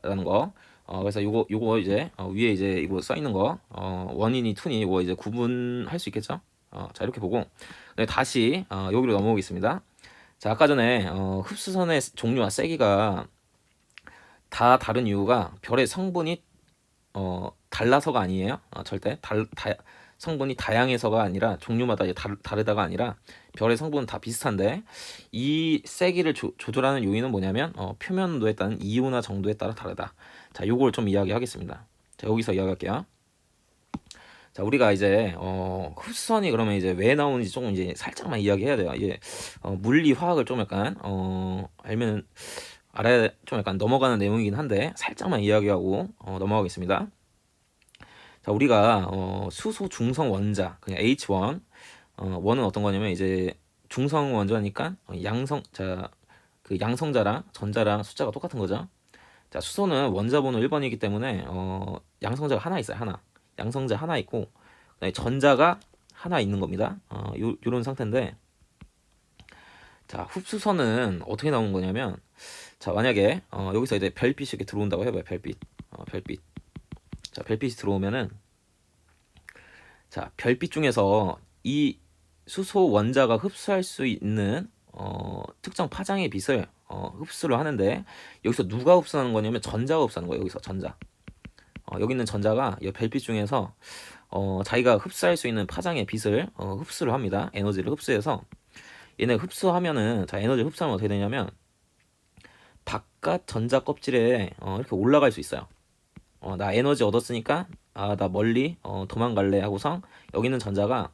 라는 거. 그래서 요거 이제 위에 이제 이거 써 있는 거 원인이 투니 이거 이제 구분할 수 있겠죠. 자, 이렇게 보고 다시 여기로 넘어오겠습니다. 자, 아까 전에 흡수선의 종류와 세기가 다 다른 이유가 별의 성분이 달라서가 아니에요. 절대 성분이 다양해서가 아니라 종류마다 다르다가 아니라 별의 성분은 다 비슷한데 이 세기를 조절하는 요인은 뭐냐면 표면 온도에 따른 이온화 정도에 따라 다르다. 자, 요걸 좀 이야기하겠습니다. 자, 여기서 이야기할게요. 자, 우리가 이제 흡수선이 그러면 이제 왜 나오는지 조금 이제 살짝만 이야기해야 돼요. 이게 물리 화학을 좀 약간 알면 알아야 좀 약간 넘어가는 내용이긴 한데 살짝만 이야기하고 넘어가겠습니다. 자, 우리가 수소 중성 원자 그냥 H1 원은 어떤 거냐면 이제 중성 원자니까 그 양성자랑 전자랑 숫자가 똑같은 거죠. 자, 수소는 원자 번호 1번이기 때문에 양성자가 하나 있어요. 하나. 양성자 하나 있고 그다음에 전자가 하나 있는 겁니다. 요런 상태인데, 자, 흡수선은 어떻게 나오는 거냐면, 자, 만약에 여기서 이제 별빛이 이렇게 들어온다고 해봐요. 별빛. 자, 별빛이 들어오면은, 자, 별빛 중에서 이 수소 원자가 흡수할 수 있는 특정 파장의 빛을 흡수를 하는데, 여기서 누가 흡수하는 거냐면 전자가 흡수하는 거예요. 여기서 전자. 여기 있는 전자가 이 별빛 중에서 자기가 흡수할 수 있는 파장의 빛을 흡수를 합니다. 에너지를 흡수해서 얘네 흡수하면은, 자, 에너지 흡수하면 어떻게 되냐면 바깥 전자 껍질에 이렇게 올라갈 수 있어요. 나 에너지 얻었으니까 나 멀리 도망갈래 하고서 여기 있는 전자가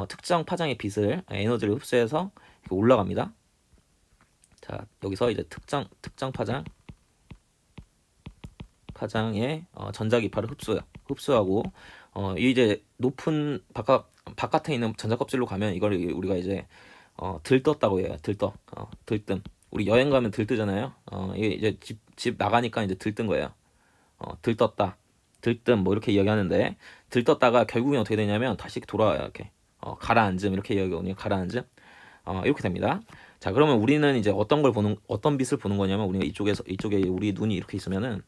특정 파장의 빛을 에너지를 흡수해서 이렇게 올라갑니다. 자, 여기서 이제 특정 파장의 전자기파를 흡수하고 이제 높은 바깥에 있는 전자 껍질로 가면 이걸 우리가 이제 들떴다고 해요. 들뜸. 우리 여행 가면 들뜨잖아요. 이게 이제 집 나가니까 이제 들뜬 거예요. 들떴다, 들뜸 뭐 이렇게 이야기하는데, 들떴다가 결국엔 어떻게 되냐면 다시 돌아와요. 이렇게 가라앉음 이렇게 이야기하거든요. 가라앉음. 이렇게 됩니다. 자, 그러면 우리는 이제 어떤 빛을 보는 거냐면, 우리가 이쪽에 우리 눈이 이렇게 있으면은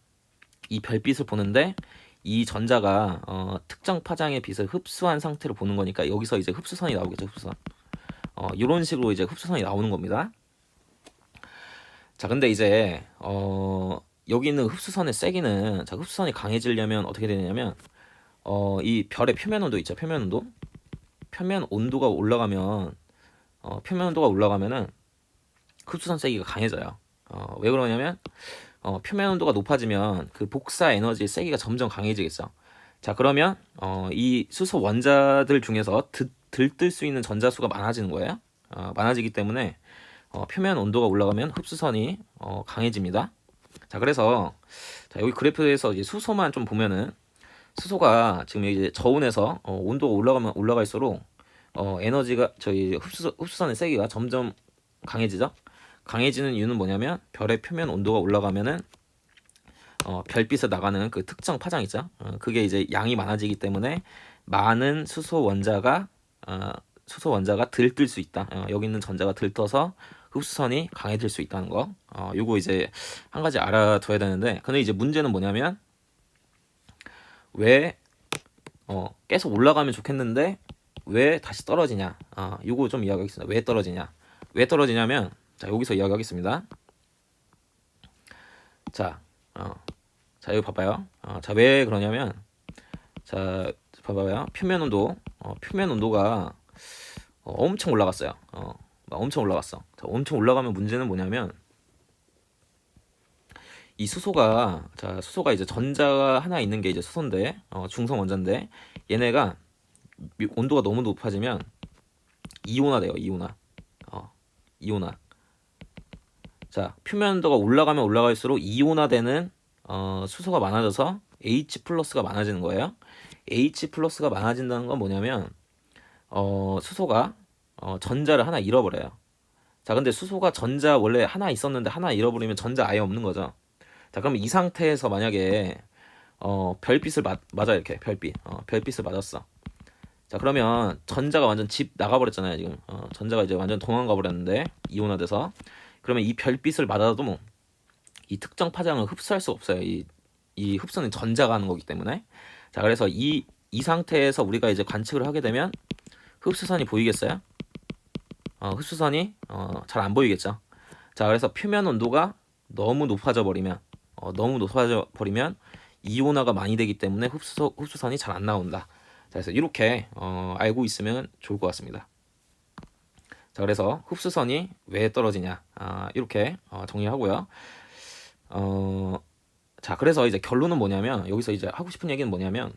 이 별빛을 보는데, 이 전자가 특정 파장의 빛을 흡수한 상태로 보는 거니까 여기서 이제 흡수선이 나오겠죠. 흡수선. 이런 식으로 이제 흡수선이 나오는 겁니다. 자, 근데 이제 여기 있는 흡수선의 세기는, 자, 흡수선이 강해지려면 어떻게 되냐면 이 별의 표면 온도 있죠. 표면 온도가 올라가면 은 흡수선 세기가 강해져요. 왜 그러냐면 표면 온도가 높아지면 그 복사 에너지의 세기가 점점 강해지겠죠. 자, 그러면 이 수소 원자들 중에서 들뜰 수 있는 전자 수가 많아지는 거예요. 많아지기 때문에 표면 온도가 올라가면 흡수선이 강해집니다. 자, 그래서 자, 여기 그래프에서 이제 수소만 좀 보면은, 수소가 지금 이제 저온에서 온도가 올라갈수록 에너지가 저희 흡수선의 세기가 점점 강해지죠. 강해지는 이유는 뭐냐면, 별의 표면 온도가 올라가면은 별빛에 나가는 그 특정 파장 있죠. 그게 이제 양이 많아지기 때문에 많은 수소 원자가 들뜰 수 있다. 여기 있는 전자가 들떠서 흡수선이 강해질 수 있다는 거. 요거 이제 한 가지 알아둬야 되는데, 근데 이제 문제는 뭐냐면, 왜 계속 올라가면 좋겠는데 왜 다시 떨어지냐. 요거 좀 이야기하겠습니다. 왜 떨어지냐면, 자, 여기서 이야기하겠습니다. 자, 여기 봐봐요. 자, 왜 그러냐면, 자, 봐봐요. 표면 온도가 엄청 올라갔어요. 엄청 올라갔어. 자, 엄청 올라가면 문제는 뭐냐면, 이 수소가 이제 전자가 하나 있는 게 이제 수소인데, 중성 원자인데, 얘네가 온도가 너무 높아지면 이온화 돼요. 이온화. 자, 표면 온도가 올라가면 올라갈수록 이온화되는 수소가 많아져서 H 플러스가 많아지는 거예요. H 플러스가 많아진다는 건 뭐냐면, 수소가 전자를 하나 잃어버려요. 자, 근데 수소가 전자 원래 하나 있었는데 하나 잃어버리면 전자 아예 없는 거죠. 자, 그러면 이 상태에서 만약에 별빛을 맞아, 이렇게 별빛을 맞았어. 자, 그러면 전자가 완전 집 나가버렸잖아요. 지금 전자가 이제 완전 도망가 버렸는데, 이온화돼서. 그러면 이 별빛을 맞아도 이 특정 파장을 흡수할 수가 없어요. 이 흡수는 전자가 하는 거기 때문에. 자, 그래서 이 상태에서 우리가 이제 관측을 하게 되면 흡수선이 보이겠어요? 흡수선이 잘 안 보이겠죠. 자, 그래서 표면 온도가 너무 높아져 버리면 이온화가 많이 되기 때문에 흡수선이 잘 안 나온다. 자, 그래서 이렇게 알고 있으면 좋을 것 같습니다. 자, 그래서 흡수선이 왜 떨어지냐, 이렇게 정리하고요. 자, 그래서 이제 결론은 뭐냐면, 여기서 이제 하고 싶은 얘기는 뭐냐면,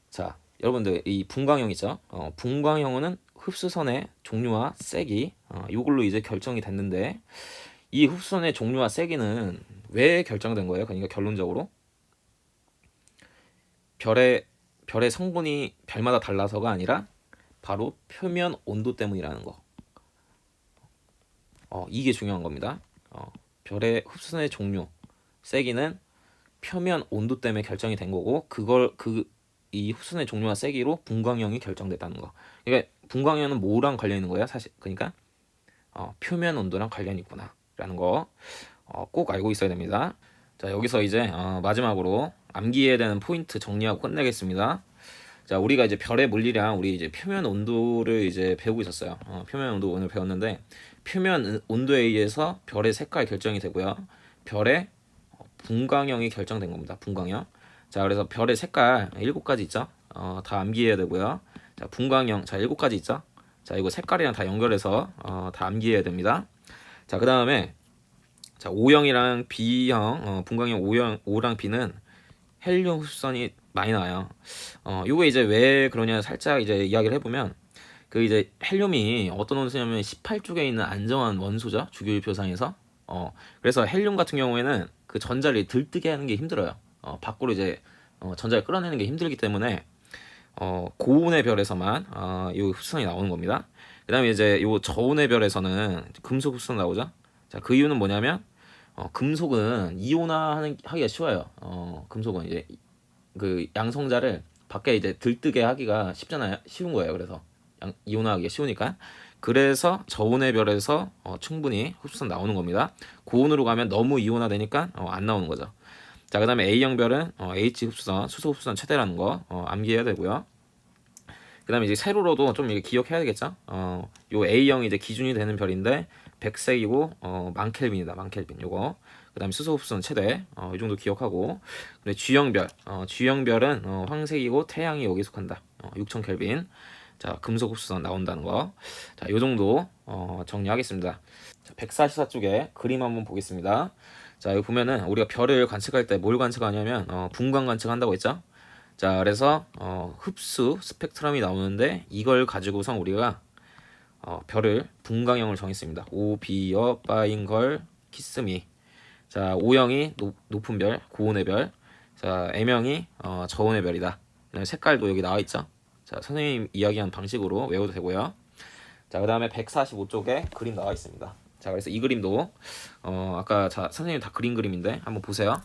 자, 여러분들 이 분광형 있죠? 분광형은 흡수선의 종류와 세기, 이걸로 이제 결정이 됐는데, 이 흡수선의 종류와 세기는 왜 결정된 거예요? 그러니까 결론적으로 별의 별의 성분이 별마다 달라서가 아니라 바로 표면 온도 때문이라는 거. 이게 중요한 겁니다. 별의 흡수선의 종류, 세기는 표면 온도 때문에 결정이 된 거고, 이 흡수선의 종류와 세기로 분광형이 결정됐다는 거. 그러니까 분광형은 뭐랑 관련 있는 거야? 사실 그러니까 표면 온도랑 관련이 있구나라는 거 꼭 알고 있어야 됩니다. 자, 여기서 이제 마지막으로 암기해야 되는 포인트 정리하고 끝내겠습니다. 자, 우리가 이제 별의 물리량, 우리 이제 표면 온도를 이제 배우고 있었어요. 표면 온도 오늘 배웠는데, 표면 온도에 의해서 별의 색깔 결정이 되고요. 별의 분광형이 결정된 겁니다. 분광형. 자, 그래서 별의 색깔 7가지 있죠. 다 암기해야 되고요. 자, 분광형, 자, 7가지 있죠. 자, 이거 색깔이랑 다 연결해서 다 암기해야 됩니다. 자, 그 다음에 자, O형이랑 B형, 분광형 O랑 B는 헬륨 흡수선이 많이 나와요. 요거 이제 왜 그러냐 살짝 이제 이야기를 해보면, 그 이제 헬륨이 어떤 원소냐면 18쪽에 있는 안정한 원소죠. 주기율표상에서. 그래서 헬륨 같은 경우에는 그 전자를 들뜨게 하는 게 힘들어요. 밖으로 이제 전자를 끌어내는 게 힘들기 때문에 고온의 별에서만 요 흡수선이 나오는 겁니다. 그다음에 이제 요 저온의 별에서는 금속 흡수선 나오죠. 자, 그 이유는 뭐냐면 금속은 하기가 쉬워요. 금속은 이제 그 양성자를 밖에 이제 들뜨게 하기가 쉬운 거예요. 그래서 이온화하기가 쉬우니까. 그래서 저온의 별에서 충분히 흡수선 나오는 겁니다. 고온으로 가면 너무 이온화되니까 안 나오는 거죠. 자, 그 다음에 A형 별은 H 흡수선, 수소 흡수선 최대라는 거 암기해야 되고요. 그 다음에 이제 세로로도 좀 이게 기억해야 되겠죠. 요 A형이 이제 기준이 되는 별인데 백색이고 만켈빈이다. 만켈빈 요거. 그 다음에 수소 흡수선 최대 이 정도 기억하고. 근데 G형별, G형별은 황색이고 태양이 여기 속한다. 6000켈빈. 자, 금속 흡수선 나온다는 거. 자, 요 정도 정리하겠습니다. 자, 144쪽에 그림 한번 보겠습니다. 자, 여기 보면은 우리가 별을 관측할 때 뭘 관측하냐면 분광 관측한다고 했죠. 자, 그래서 흡수 스펙트럼이 나오는데 이걸 가지고선 우리가 별을 분광형을 정했습니다. O, B여, 파인걸, 키스미. 자, O형이 높은 별, 고온의 별. 자, M형이 저온의 별이다. 색깔도 여기 나와 있죠. 자, 선생님 이야기한 방식으로 외워도 되고요. 자, 그 다음에 145쪽에 그림 나와 있습니다. 자, 그래서 이 그림도 아까 선생님 다 그린 그림인데 한번 보세요.